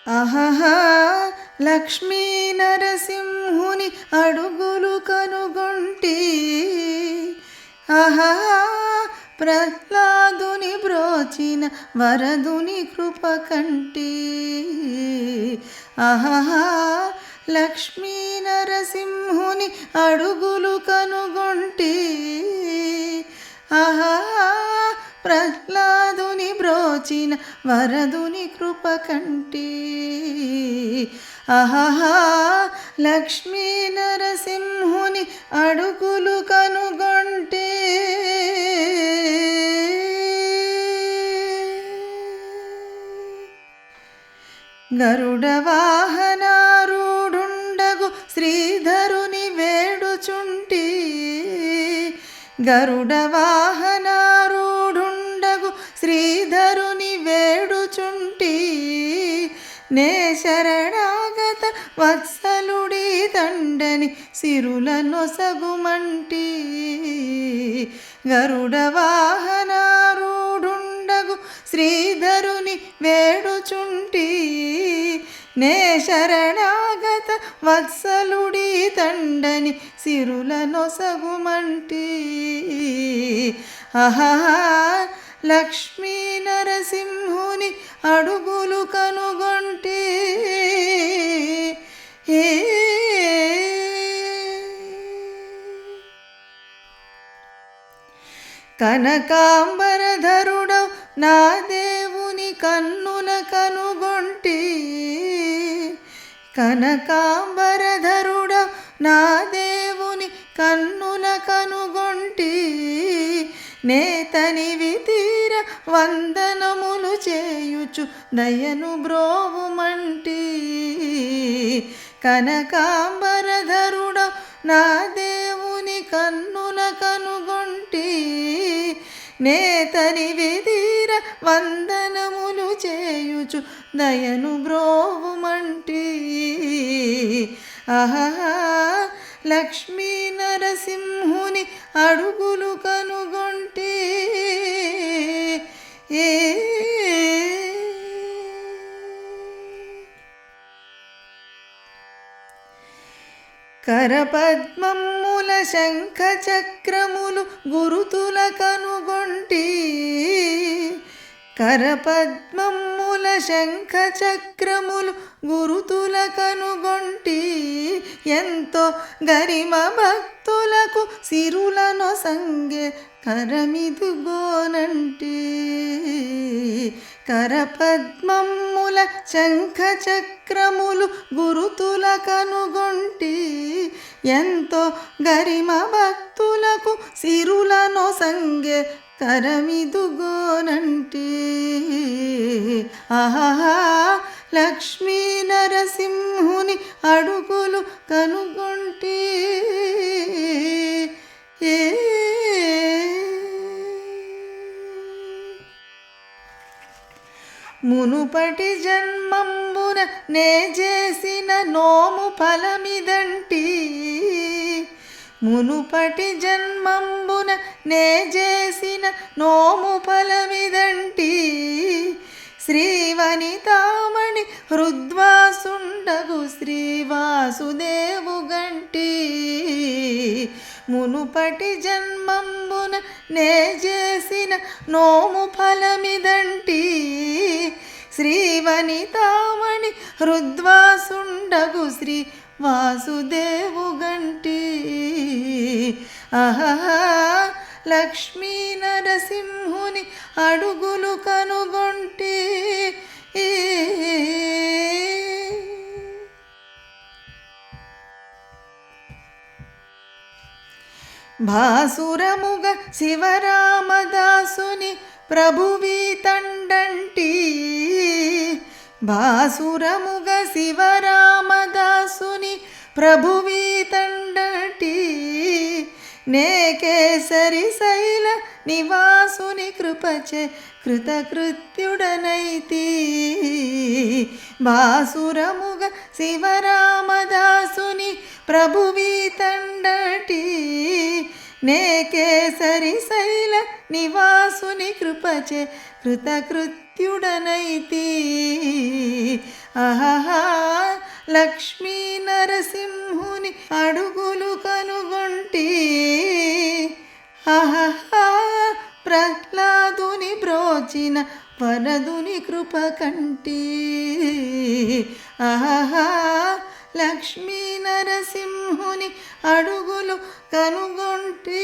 అహహా లక్ష్మీ నరసింహుని అడుగులు కనుగొంటి. అహహా ప్రహ్లాదుని బ్రోచిన వరదుని కృప కంటి. అహహా లక్ష్మీ నరసింహుని అడుగులు కనుగొంటి. అహహా ప్రహ్లాదుని బ్రోచిన వరదుని కృప కంటి. అహహా లక్ష్మీ నరసింహుని అడుగులు కనుగొంటే. గరుడ వాహనారూఢుండగు శ్రీధరుని వేడుచుంటి. గరుడ వాహనారూఢుండగు శ్రీధరుని వేడుచుంటి. నే శరణాగత వత్సలుడి దండని సిరుల నొసగుమంటి. గరుడ వాహనారూఢుండగు శ్రీధరుని వేడుచుంటి. నే శరణాగత వత్సలుడి దండని సిరుల నొసగుమంటి. అహహా లక్ష్మీ నరసింహుని అడుగులు కనుగొంటే. కనకాంబరధరుడవు నా దేవుని కన్నుల కనుగొంటి. కనకాంబరధరుడవు నా దేవుని కన్నుల కనుగొంటి. నేతనివి తీర వందనములు చేయుచు దయను బ్రోవుమంటి. కనకాంబరధరుడవు నా దేవుని కన్నుల కనుగొంటి. నేతనివి తీర వందనములు చేయుచు దయను బ్రోవుమంటి. అహహా లక్ష్మీ నరసింహుని అడుగులు కనుగొంటే. కరపద్మముల శంఖ చక్రములు గురుతుల కనుగొంటి. కరపద్మముల శంఖ చక్రములు గురుతుల కనుగొంటి. ఎంతో గరిమ భక్తులకు సిరుల నొసంగే కరమిదుగోనంటి. కరపద్మముల శంఖ చక్రములు గురుతుల కనుగొంటి. ఎంతో గరిమ భక్తులకు సిరుల నొసంగే కరమిదుగోనంటి. ఆహా లక్ష్మీ నరసింహుని అడుగులు కనుగొంటి. మునుపటి జన్మంబున నే చేసిన నోము ఫలమిదంటి. మునుపటి జన్మంబున నే చేసిన నోము ఫలమిదంటి. శ్రీవనితామణి హృద్వాసుండగు శ్రీవాసుదేవు గంటి. మునుపటి జన్మంబున నే చేసిన నోము ఫలమిదంటి. శ్రీవనితామణి హృద్వాసుండగు శ్రీ వాసుదేవు గంటి. ఆహా లక్ష్మీ నరసింహుని అడుగులు కనుగొంటి. భాసురముగ శివరామదాసుని ప్రభువీ తండంటి. భాసురముగ శివరామదాసుని ప్రభువీ తండంటి. నే కేసరి శైల నివాసుని కృపచే కృతకృత్యుడనైతి. భాసురముగ శివరామదాసుని ప్రభువీ తండటి. నే కేసరి శైల నివాసుని కృపచే కృతకృత్యుడనైతి. ఆహా లక్ష్మీ నరసింహుని అడుగులు కనుగొంటి ఆహా ప్రహ్లాదుని బ్రోచిన వరదుని కృప కంటి ఆహా లక్ష్మీ నరసింహుని అడుగులు కనుగొంటి